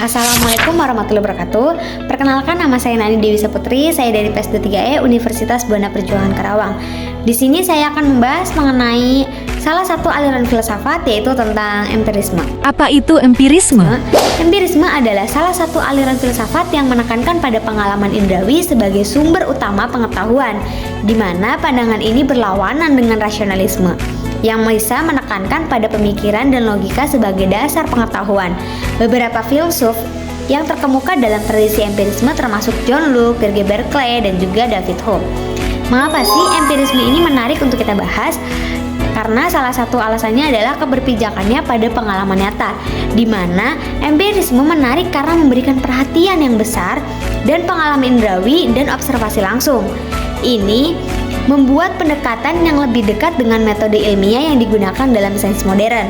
Assalamualaikum warahmatullahi wabarakatuh. Perkenalkan, nama saya Nani Dewi Saputri. Saya dari PSD 3E Universitas Buana Perjuangan Karawang. Di sini saya akan membahas mengenai salah satu aliran filsafat, yaitu tentang empirisme. Apa itu empirisme? Empirisme adalah salah satu aliran filsafat yang menekankan pada pengalaman indrawi sebagai sumber utama pengetahuan, di mana pandangan ini berlawanan dengan rasionalisme yang bisa menekankan pada pemikiran dan logika sebagai dasar pengetahuan. Beberapa filsuf yang terkemuka dalam tradisi empirisme termasuk John Locke, Gerge Berkeley, dan juga David Hume. Mengapa sih empirisme ini menarik untuk kita bahas? Karena salah satu alasannya adalah keberpijakannya pada pengalaman nyata, di mana empirisme menarik karena memberikan perhatian yang besar dan pengalaman indrawi dan observasi langsung. Ini membuat pendekatan yang lebih dekat dengan metode ilmiah yang digunakan dalam sains modern.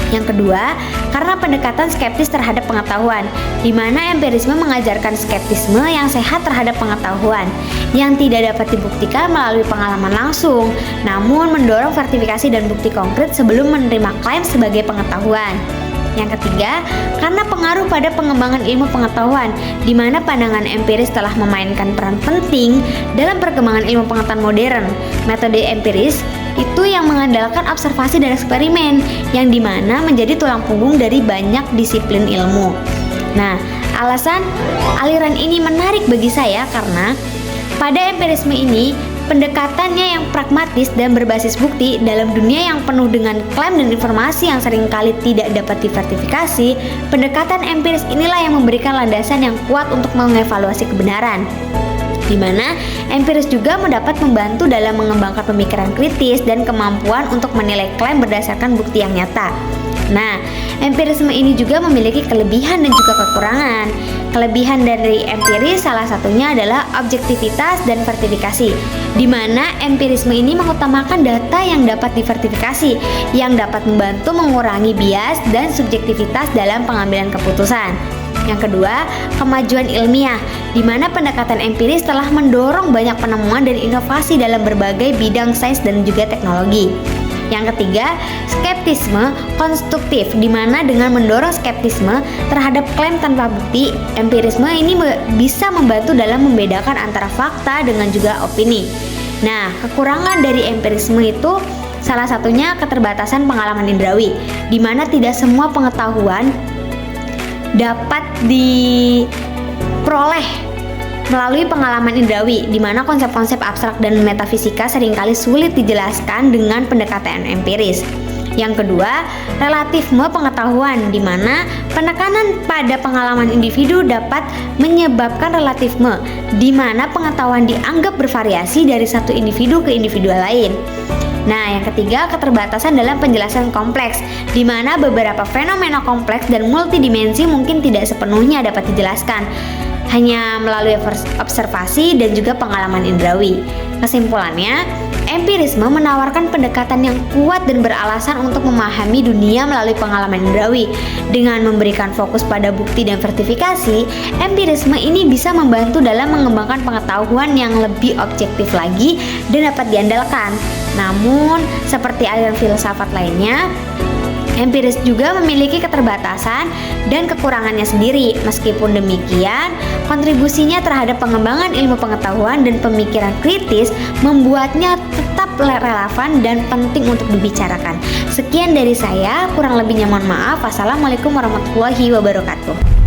Yang kedua, karena pendekatan skeptis terhadap pengetahuan, di mana empirisme mengajarkan skeptisme yang sehat terhadap pengetahuan, yang tidak dapat dibuktikan melalui pengalaman langsung, namun mendorong verifikasi dan bukti konkret sebelum menerima klaim sebagai pengetahuan. Yang ketiga, karena pengaruh pada pengembangan ilmu pengetahuan, di mana pandangan empiris telah memainkan peran penting dalam perkembangan ilmu pengetahuan modern. Metode empiris itu yang mengandalkan observasi dan eksperimen, yang dimana menjadi tulang punggung dari banyak disiplin ilmu. Nah, alasan aliran ini menarik bagi saya karena pada empirisme ini pendekatannya yang pragmatis dan berbasis bukti dalam dunia yang penuh dengan klaim dan informasi yang seringkali tidak dapat diversifikasi. Pendekatan empiris inilah yang memberikan landasan yang kuat untuk mengevaluasi kebenaran, di mana empiris juga mendapat membantu dalam mengembangkan pemikiran kritis dan kemampuan untuk menilai klaim berdasarkan bukti yang nyata. Nah, empirisme ini juga memiliki kelebihan dan juga kekurangan. Kelebihan dari empiris salah satunya adalah objektivitas dan verifikasi, di mana empirisme ini mengutamakan data yang dapat diversifikasi, yang dapat membantu mengurangi bias dan subjektivitas dalam pengambilan keputusan. Yang kedua, kemajuan ilmiah, di mana pendekatan empiris telah mendorong banyak penemuan dan inovasi dalam berbagai bidang sains dan juga teknologi. Yang ketiga, skeptisme konstruktif, di mana dengan mendorong skeptisme terhadap klaim tanpa bukti, empirisme ini bisa membantu dalam membedakan antara fakta dengan juga opini. Nah, kekurangan dari empirisme itu salah satunya keterbatasan pengalaman indrawi, di mana tidak semua pengetahuan dapat diperoleh melalui pengalaman indrawi, di mana konsep-konsep abstrak dan metafisika seringkali sulit dijelaskan dengan pendekatan empiris. Yang kedua, relativisme pengetahuan, di mana penekanan pada pengalaman individu dapat menyebabkan relativisme, di mana pengetahuan dianggap bervariasi dari satu individu ke individu lain. Nah, yang ketiga, keterbatasan dalam penjelasan kompleks, di mana beberapa fenomena kompleks dan multidimensi mungkin tidak sepenuhnya dapat dijelaskan hanya melalui observasi dan juga pengalaman indrawi. Kesimpulannya, empirisme menawarkan pendekatan yang kuat dan beralasan untuk memahami dunia melalui pengalaman indrawi. Dengan memberikan fokus pada bukti dan verifikasi, empirisme ini bisa membantu dalam mengembangkan pengetahuan yang lebih objektif lagi dan dapat diandalkan. Namun, seperti aliran filsafat lainnya, empiris juga memiliki keterbatasan dan kekurangannya sendiri. Meskipun demikian, kontribusinya terhadap pengembangan ilmu pengetahuan dan pemikiran kritis membuatnya tetap relevan dan penting untuk dibicarakan. Sekian dari saya, kurang lebihnya mohon maaf. Wassalamualaikum warahmatullahi wabarakatuh.